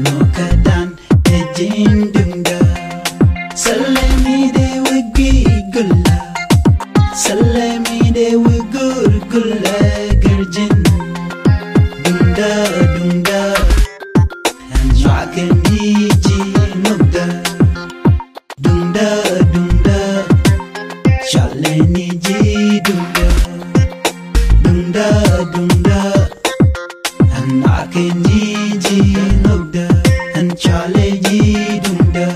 no kadan ejin dunda Salami de wigi gulla Salami de wigur gulla Garjin dunda dunda And dragon niji nugda Dunda dunda Chale niji dunda Dunda dunda And ake niji nugda And chale ji dunda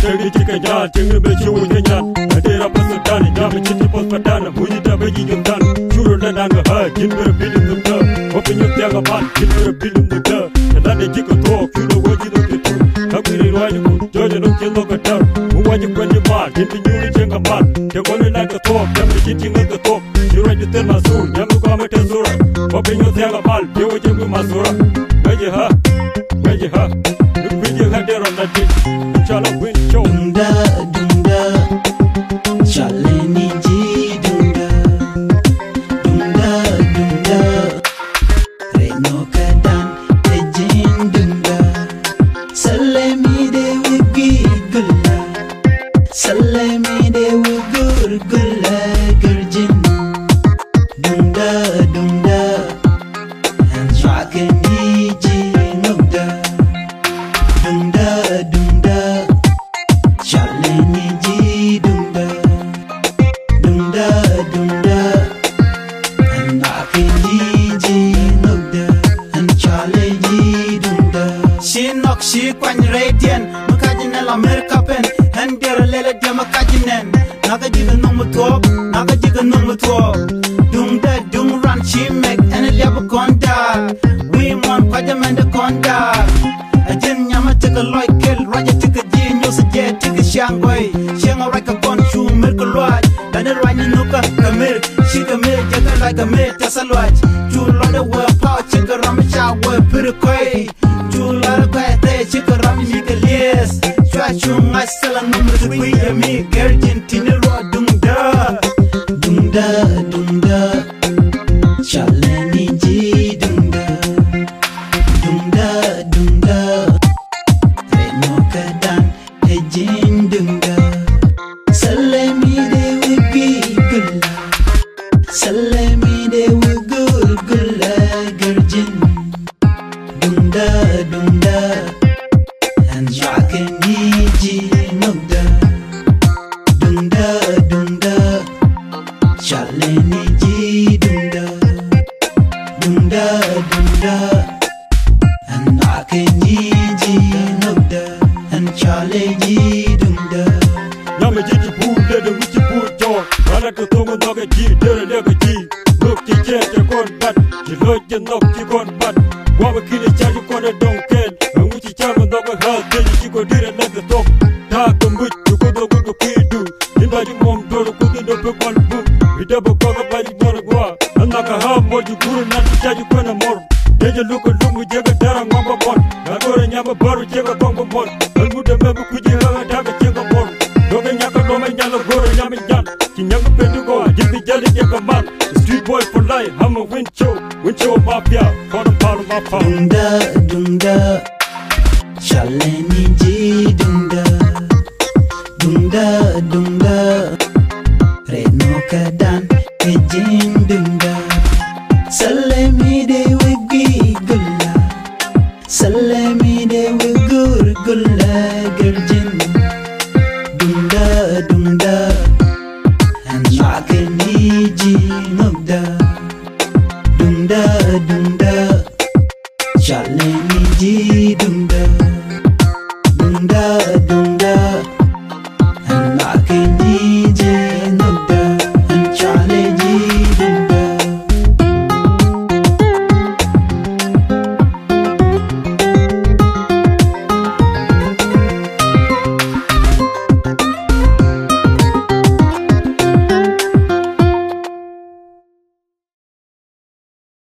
Tadi tika jal tinggal bercium jenyan, adera pasal jam cinta pos padana, bunyi tak bagi jemdan, curu dan angah, jin berbilim nukta, opinyo tiaga pan, jin berbilim nukta, dan ada jika tok, curu wajib nukta, aku ini ruai aku, jodoh nukta nukta, wajib wajib mal, jin penyuri jengka mal, jagoan nak tok, jam jin tinggal tok, curu itu termasuk, jam buka mata surah, opinyo tiaga mal, dia wajib masura, wajah ha, nukta hadera nanti. Dunda dunda Chale niji dunda Dunda dunda Reno kadan ejin dunda Salami de wigi gulla Salami de wigur gulla Garjin dunda dunda And dragon niji nugda Dunda dunda Chale niji dunda Dunda dunda And ake niji nugda And chale ji dunda She knock she kwany radian Makajinen la merkapen And dera lele dia makajinen Naga jiga nung mutuok Naga jiga nung mutuok Dunda dung ran she mek And a liaba konda We mon kwajamende konda Ajin nyama tika loy kel Raja tika ji nyosa je tika shangway Shenga raka kon chu mirka loaj Dane rwanya nuka kamir Shika mir jaga like kamir tasa loaj Chu loda we pao chika rama cha we pirikoy Chu loda kwe te chika rama mika lies Chua chu ngai sala numru tukwi yami Garjin tini ro dungda Dungda dungda Chale niji dungda Dungda dungda Reno kadan ejin dungda Salami de wigi gulla Salami de wigur gulla Garjin dungda dungda And dragon niji nugda Dungda dungda Chale niji dungda Dungda dungda And ake niji nugda And chale ji dungda Yama jiji bude de wichi bujo, rana kutungu noga ji, dere lega ji, look ki jete kon bat, ji loje nok ki kon bat, wama kine chaji kone donken, and wichi chama noga hal, deji jiko dire lega tok, ta kumbuch, yuko dogo go kidu, inda ji mom doro kuki no pe kalbu, vidaba koga baji dora gwa, anaka ha moji guru nati chaji kone mor, deje luka lungu jega dara ngomba bon, nadore nyama baru jega gongo bon, almude mebu kuji haga daga jega bon, doge nyaka dome nyalo gore nyami nyan, ki nyaka pendu go, jibi jali jega man, street boy for life, I'm a wincho mafia, for the power of my power. Dunda dunda Chale niji dunda Dunda dunda Reno kadan ejin dunda Salami de wigi gulla Salami de wigur gulla Garjin